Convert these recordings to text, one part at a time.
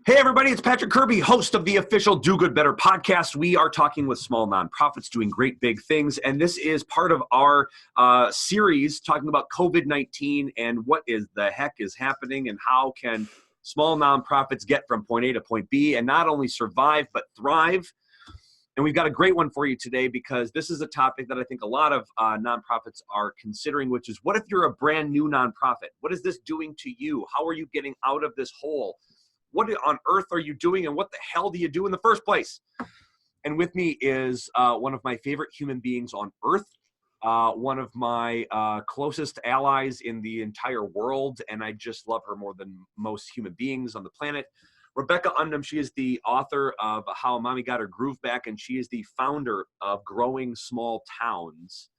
Hey everybody, it's Patrick Kirby, host of the official Do Good Better podcast. We are talking with small nonprofits doing great big things, and this is part of our series talking about COVID-19 and what is the heck is happening and how can small nonprofits get from point A to point B and not only survive but thrive. And we've got a great one for you today because this is a topic that I think a lot of nonprofits are considering, which is what if you're a brand new nonprofit? What is this doing to you? How are you getting out of this hole? What on earth are you doing, and what the hell do you do in the first place? And with me is one of my favorite human beings on earth, one of my closest allies in the entire world, and I just love her more than most human beings on the planet. Rebecca Undem, she is the author of How Mommy Got Her Groove Back, and she is the founder of Growing Small Towns.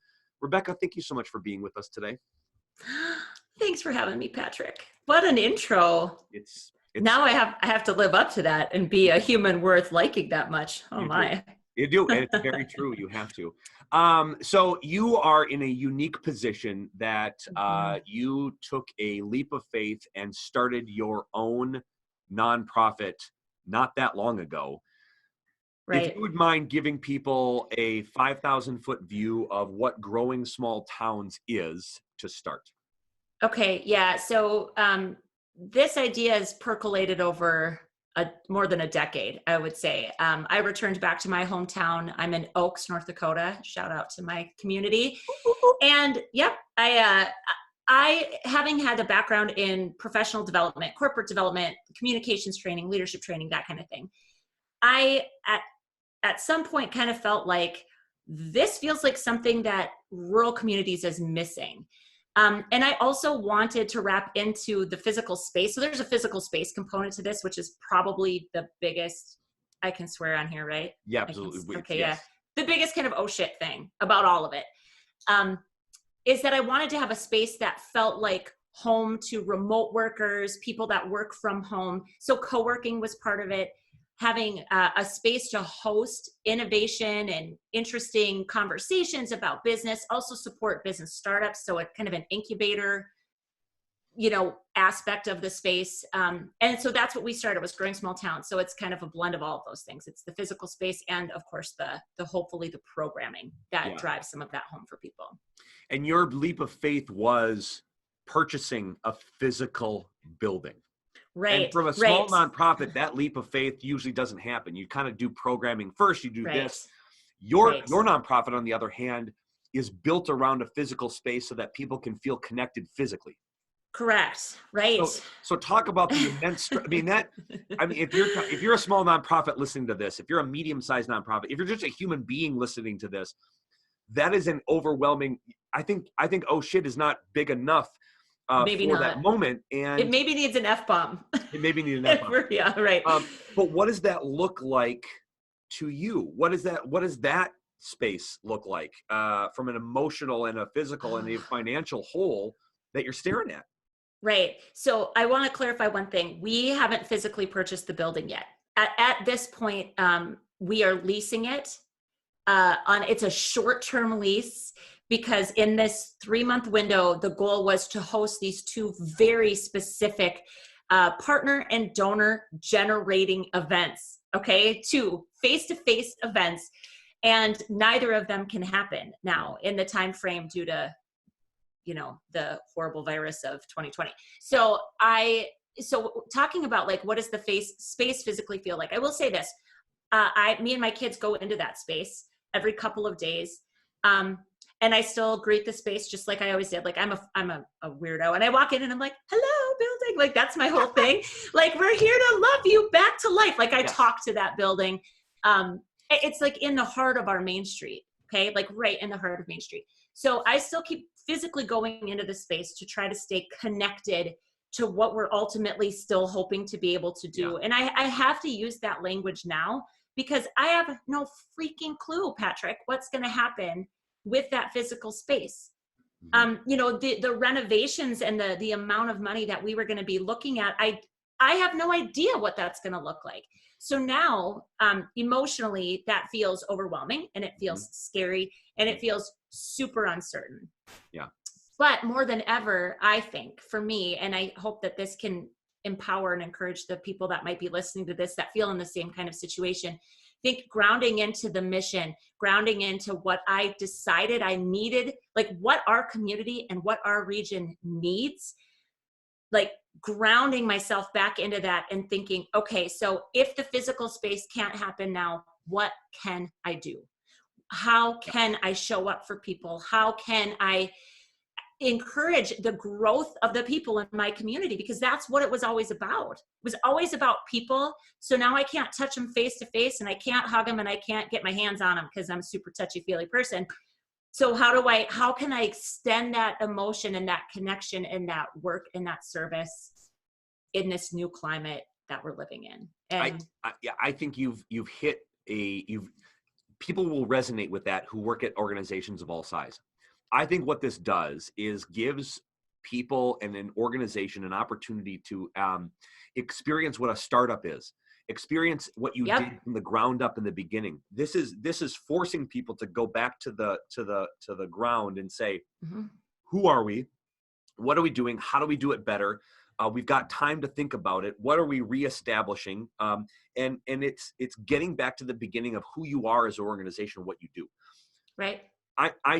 Rebecca, thank you so much for being with us today. Thanks for having me, Patrick. What an intro. Now I have to live up to that and be a human worth liking that much. Oh my. You do, and it's very true. You have to. So you are in a unique position that you took a leap of faith and started your own nonprofit not that long ago. Right. If you would mind giving people a 5,000-foot view of what Growing Small Towns is to start. Okay. Yeah. So this idea has percolated over more than a decade, I would say. I returned back to my hometown. I'm in Oaks, North Dakota. Shout out to my community. And yep, I having had a background in professional development, corporate development, communications training, leadership training, that kind of thing. I at some point kind of felt like this feels like something that rural communities is missing. And I also wanted to wrap into the physical space. So there's a physical space component to this, which is probably the biggest, I can swear on here, right? Yeah, absolutely. Okay, yes. Yeah. The biggest kind of oh shit thing about all of it is that I wanted to have a space that felt like home to remote workers, people that work from home. So co-working was part of it. Having a space to host innovation and interesting conversations about business, also support business startups. So a kind of an incubator, aspect of the space. And so that's what we started, was Growing Small Towns. So it's kind of a blend of all of those things. It's the physical space and of course the hopefully the programming that drives some of that home for people. And your leap of faith was purchasing a physical building. Right. And from a small nonprofit, that leap of faith usually doesn't happen. You kind of do programming first, you do this. Your nonprofit, on the other hand, is built around a physical space so that people can feel connected physically. Correct. Right. So talk about the immense, if you're a small nonprofit listening to this, if you're a medium-sized nonprofit, if you're just a human being listening to this, that is an overwhelming, I think, oh shit is not big enough. Maybe for not. that moment, and it maybe needs an F-bomb. It maybe needs an F-bomb. Yeah, right. But what does that look like to you? What does that space look like from an emotional and a physical and a financial whole that you're staring at? Right. So I want to clarify one thing. We haven't physically purchased the building yet. At this point, we are leasing it. It's a short-term lease. Because in this 3-month window, the goal was to host these two very specific partner and donor generating events, okay? 2 face-to-face events, and neither of them can happen now in the time frame due to, the horrible virus of 2020. So talking about like, what does the space physically feel like? I will say this, me and my kids go into that space every couple of days. And I still greet the space just like I always did. Like I'm a weirdo, and I walk in and I'm like, "Hello, building!" Like that's my whole thing. Like we're here to love you back to life. Like I talk to that building. It's like in the heart of our Main Street. Okay, like right in the heart of Main Street. So I still keep physically going into the space to try to stay connected to what we're ultimately still hoping to be able to do. Yeah. And I have to use that language now because I have no freaking clue, Patrick, what's going to happen with that physical space. The renovations and the amount of money that we were going to be looking at, I have no idea what that's going to look like. So now emotionally that feels overwhelming, and it feels scary, and it feels super uncertain. Yeah. But more than ever, I think for me, and I hope that this can empower and encourage the people that might be listening to this that feel in the same kind of situation. Think grounding into the mission, grounding into what I decided I needed, like what our community and what our region needs, like grounding myself back into that and thinking, okay, so if the physical space can't happen now, what can I do? How can I show up for people? How can I encourage the growth of the people in my community? Because that's what it was always about. It was always about people. So now I can't touch them face to face, and I can't hug them, and I can't get my hands on them because I'm a super touchy-feely person. So how can I extend that emotion and that connection and that work and that service in this new climate that we're living in? And I think you've hit people will resonate with that who work at organizations of all size. I think what this does is gives people and an organization an opportunity to experience what a startup is, experience what you did from the ground up in the beginning. This is forcing people to go back to the ground and say, who are we? What are we doing? How do we do it better? We've got time to think about it. What are we reestablishing? And it's getting back to the beginning of who you are as an organization, what you do. Right.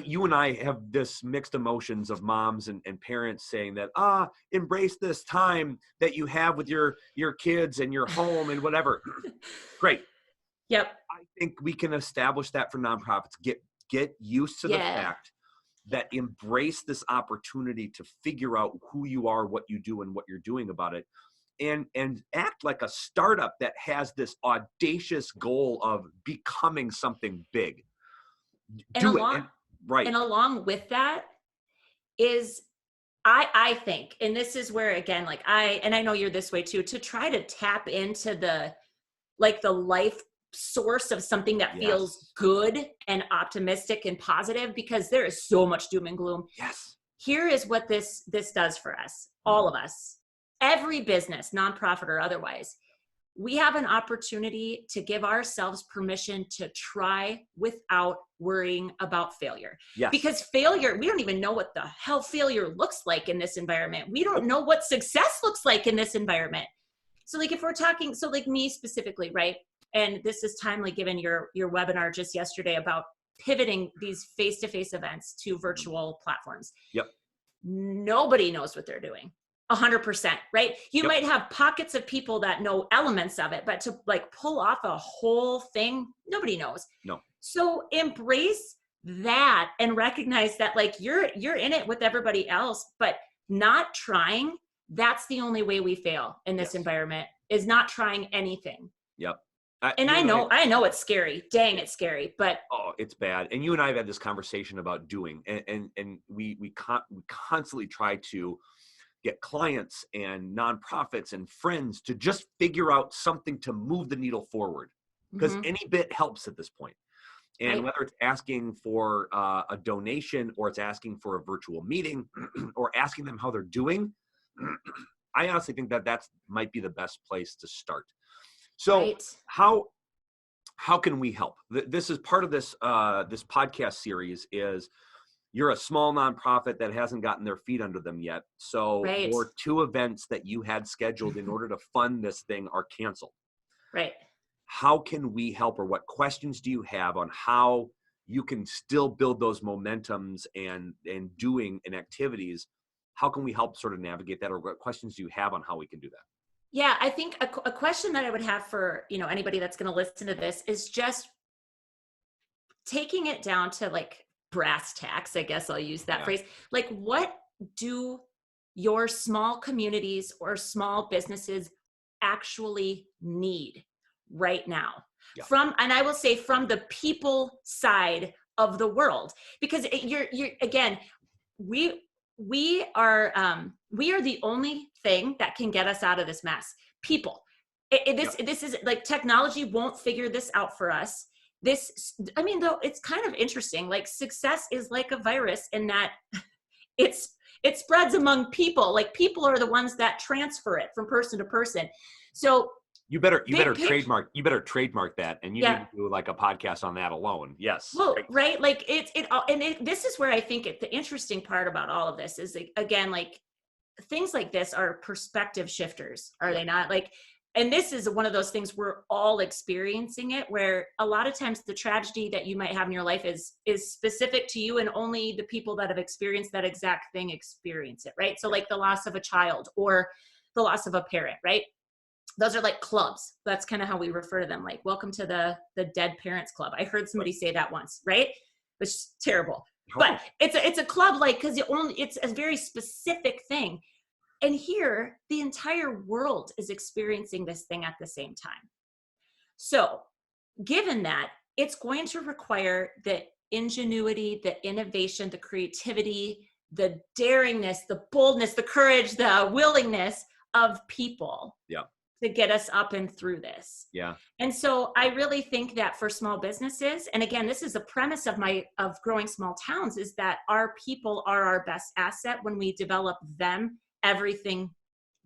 You and I have this mixed emotions of moms and parents saying that, embrace this time that you have with your kids and your home and whatever. Great. Yep. I think we can establish that for nonprofits. Get used to the fact that embrace this opportunity to figure out who you are, what you do, and what you're doing about it. And act like a startup that has this audacious goal of becoming something big. And along with that is, I think, and this is where, again, like I know you're this way too, to try to tap into the life source of something that feels good and optimistic and positive, because there is so much doom and gloom. Yes. Here is what this does for us, all of us, every business, nonprofit or otherwise. We have an opportunity to give ourselves permission to try without worrying about failure. Yes. Because failure, we don't even know what the hell failure looks like in this environment. We don't know what success looks like in this environment. So like if we're talking, so like me specifically, right? And this is timely given your webinar just yesterday about pivoting these face-to-face events to virtual platforms. Yep. Nobody knows what they're doing. 100%, right? You might have pockets of people that know elements of it, but to like pull off a whole thing, nobody knows. No. So embrace that and recognize that like you're in it with everybody else, but not trying. That's the only way we fail in this environment, is not trying anything. Yep. I know it's scary. Dang, it's scary, but it's bad. And you and I have had this conversation about doing, and we constantly try to get clients and nonprofits and friends to just figure out something to move the needle forward, because any bit helps at this point. And whether it's asking for a donation, or it's asking for a virtual meeting, or asking them how they're doing, I honestly think that might be the best place to start. So how can we help? This is part of this this podcast series. Is you're a small nonprofit that hasn't gotten their feet under them yet. So your 2 events that you had scheduled in order to fund this thing are canceled. Right. How can we help, or what questions do you have on how you can still build those momentums and doing and activities? How can we help sort of navigate that, or what questions do you have on how we can do that? Yeah, I think a question that I would have for, anybody that's going to listen to this is just taking it down to like brass tacks, I guess I'll use that phrase. Like, what do your small communities or small businesses actually need right now? And I will say from the people side of the world, because you're again, we are the only thing that can get us out of this mess. People. This is like, technology won't figure this out for us. Though it's kind of interesting, like success is like a virus in that it spreads among people. Like people are the ones that transfer it from person to person. So you better trademark that, and you need to do like a podcast on that alone. Yes. Well, right. Like this is where I think the interesting part about all of this is, again, like things like this are perspective shifters, are they not? Like, and this is one of those things we're all experiencing it, where a lot of times the tragedy that you might have in your life is specific to you, and only the people that have experienced that exact thing experience it, right? So like the loss of a child or the loss of a parent, right? Those are like clubs. That's kind of how we refer to them. Like, welcome to the Dead Parents Club. I heard somebody say that once, right? Which is terrible. But it's a club, like, because it's a very specific thing. And here, the entire world is experiencing this thing at the same time. So given that, it's going to require the ingenuity, the innovation, the creativity, the daringness, the boldness, the courage, the willingness of people to get us up and through this. Yeah. And so I really think that for small businesses, and again, this is a premise of growing small towns, is that our people are our best asset. When we develop them, everything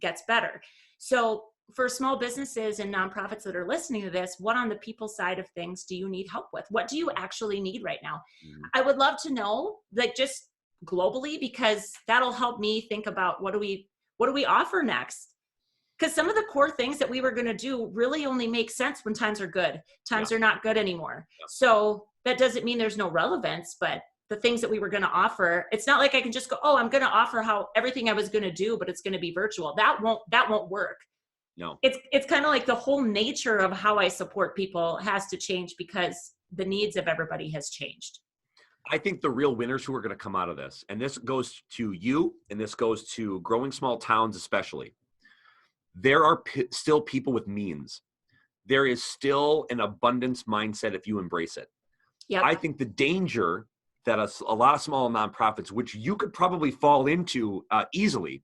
gets better. So for small businesses and nonprofits that are listening to this, what on the people side of things do you need help with? What do you actually need right now? I would love to know, like, just globally, because that'll help me think about what do we offer next? Because some of the core things that we were going to do really only make sense when times are good. Times are not good anymore. So that doesn't mean there's no relevance, but the things that we were going to offer, it's not like I can just go, oh, I'm going to offer how everything I was going to do, but it's going to be virtual. That won't work. No. It's kind of like the whole nature of how I support people has to change because the needs of everybody has changed. I think the real winners who are going to come out of this, and this goes to you, and this goes to growing small towns especially, there are still people with means. There is still an abundance mindset if you embrace it. Yep. I think the danger that a lot of small nonprofits, which you could probably fall into easily,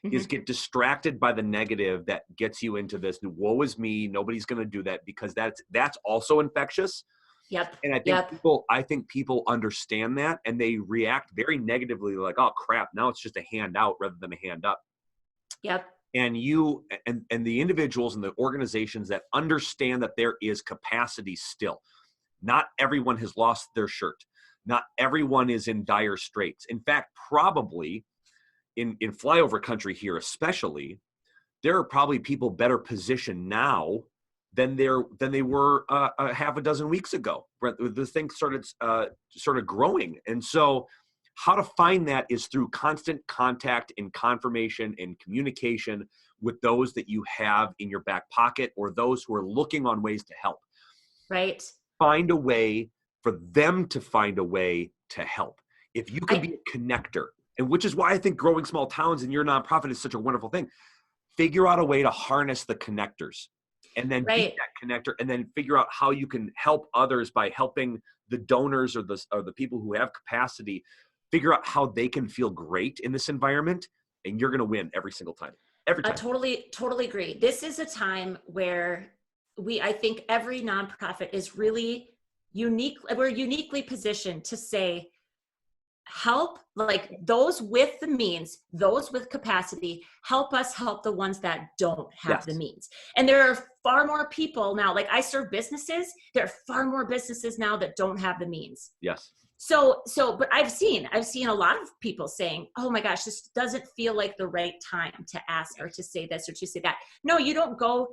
is get distracted by the negative that gets you into this, woe is me, nobody's going to do that, because that's also infectious. Yep. And I think people understand that, and they react very negatively, like, oh crap, now it's just a handout rather than a hand up. Yep. And you and the individuals and the organizations that understand that there is capacity still. Not everyone has lost their shirt. Not everyone is in dire straits. In fact, probably in flyover country here especially, there are probably people better positioned now than they were a half a dozen weeks ago. The thing started growing. And so how to find that is through constant contact and confirmation and communication with those that you have in your back pocket or those who are looking on ways to help. Right. Find a way for them to find a way to help. If you can be a connector, and which is why I think growing small towns and your nonprofit is such a wonderful thing. Figure out a way to harness the connectors and then be that connector, and then figure out how you can help others by helping the donors or the people who have capacity figure out how they can feel great in this environment, and you're going to win every single time. Every time. I totally agree. This is a time where I think every nonprofit is really unique. We're uniquely positioned to say, help, like, those with the means, those with capacity, help us help the ones that don't have the means. And there are far more people now, like I serve businesses, there are far more businesses now that don't have the means. Yes. So, but I've seen a lot of people saying, oh my gosh, this doesn't feel like the right time to ask or to say this or to say that. No, you don't go.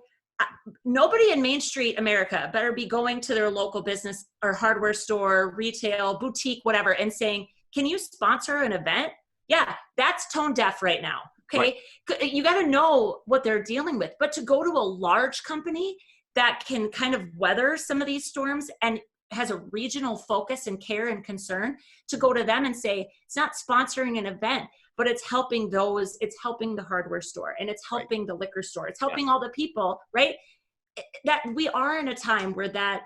Nobody in Main Street America better be going to their local business or hardware store, retail, boutique, whatever, and saying, can you sponsor an event? Yeah, that's tone deaf right now. Okay. Right. You got to know what they're dealing with. But to go to a large company that can kind of weather some of these storms and has a regional focus and care and concern, to go to them and say, it's not sponsoring an event, but it's helping it's helping the hardware store, and it's helping the liquor store. It's helping all the people, right? That we are in a time where that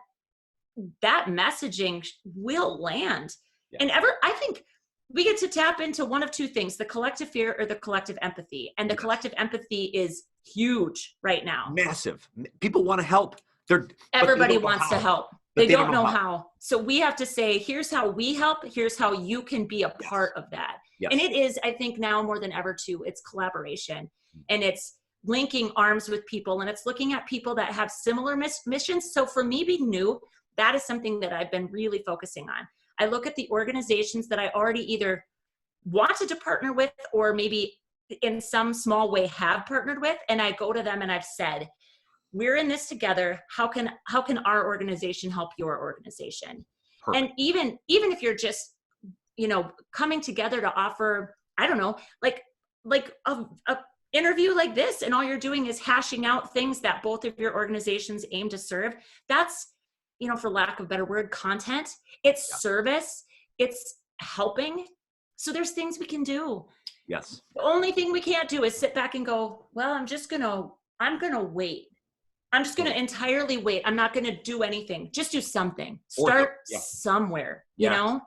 messaging will land. Yeah. And I think we get to tap into one of two things, the collective fear or the collective empathy. And the collective empathy is huge right now. Massive. People want to help. Everybody wants to help. They don't know how. So we have to say, here's how we help. Here's how you can be a part of that. Yes. And it is, I think now more than ever too, it's collaboration, and it's linking arms with people, and it's looking at people that have similar missions. So for me, being new, that is something that I've been really focusing on. I look at the organizations that I already either wanted to partner with or maybe in some small way have partnered with, and I go to them and I've said, we're in this together. How can our organization help your organization? Perfect. And even if you're just, coming together to offer, I don't know, like a interview like this, and all you're doing is hashing out things that both of your organizations aim to serve. That's, for lack of a better word, content. It's service. It's helping. So there's things we can do. Yes. The only thing we can't do is sit back and go, well, I'm going to wait. I'm just going to entirely wait. I'm not going to do anything. Just do something. Start somewhere, you know?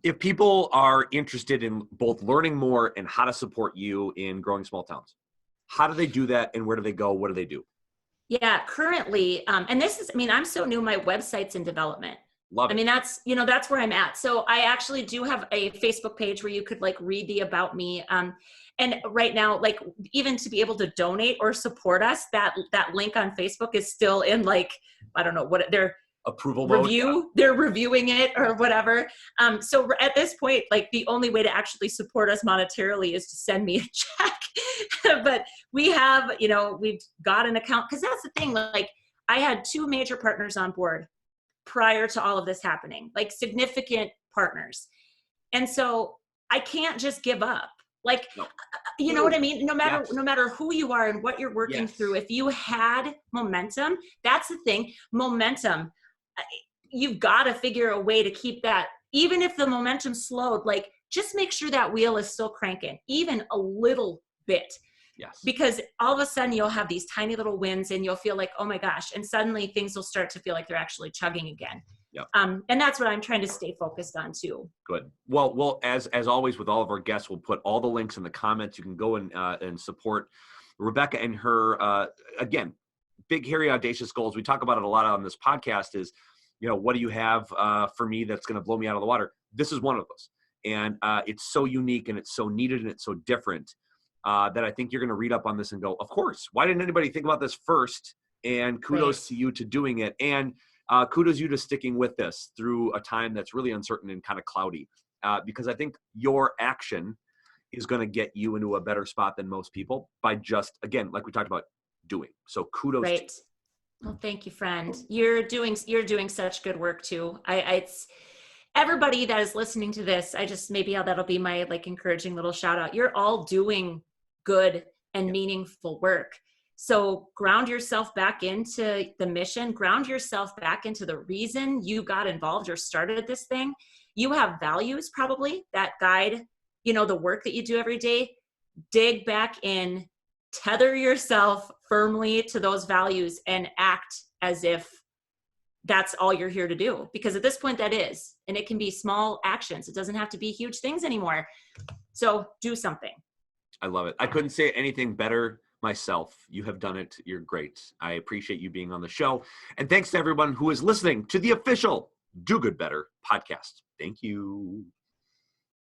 If people are interested in both learning more and how to support you in growing small towns, how do they do that, and where do they go? What do they do? Yeah, currently, and this is, I'm so new, my website's in development. Love it. That's where I'm at. So I actually do have a Facebook page where you could read the about me. And right now, even to be able to donate or support us, that link on Facebook is still in I don't know what they're approval review. mode. They're reviewing it or whatever. So at this point, the only way to actually support us monetarily is to send me a check. But we have, we've got an account, because that's the thing. I had 2 major partners on board prior to all of this happening, significant partners. And so I can't just give up. No. You know what I mean? No matter who you are and what you're working through, if you had momentum, that's the thing, momentum, you've got to figure a way to keep that. Even if the momentum slowed, just make sure that wheel is still cranking, even a little bit. Yes. Because all of a sudden you'll have these tiny little wins and you'll feel like, oh my gosh. And suddenly things will start to feel like they're actually chugging again. Yep. And that's what I'm trying to stay focused on too. Good. Well, as always with all of our guests, we'll put all the links in the comments. You can go and support Rebecca and her, again, big, hairy, audacious goals. We talk about it a lot on this podcast is, what do you have for me that's going to blow me out of the water? This is one of those. And it's so unique and it's so needed and it's so different that I think you're going to read up on this and go, of course, why didn't anybody think about this first? And kudos to you to doing it. And kudos you to sticking with this through a time that's really uncertain and kind of cloudy, because I think your action is going to get you into a better spot than most people by just, again, like we talked about, doing. So kudos. Right. Well, thank you, friend. You're doing such good work too. It's everybody that is listening to this. maybe that'll be my encouraging little shout out. You're all doing good and meaningful work. So ground yourself back into the mission, ground yourself back into the reason you got involved or started this thing. You have values probably that guide, the work that you do every day. Dig back in, tether yourself firmly to those values and act as if that's all you're here to do. Because at this point that is, and it can be small actions. It doesn't have to be huge things anymore. So do something. I love it. I couldn't say anything better myself. You have done it. You're great. I appreciate you being on the show. And thanks to everyone who is listening to the official Do Good Better podcast. Thank you.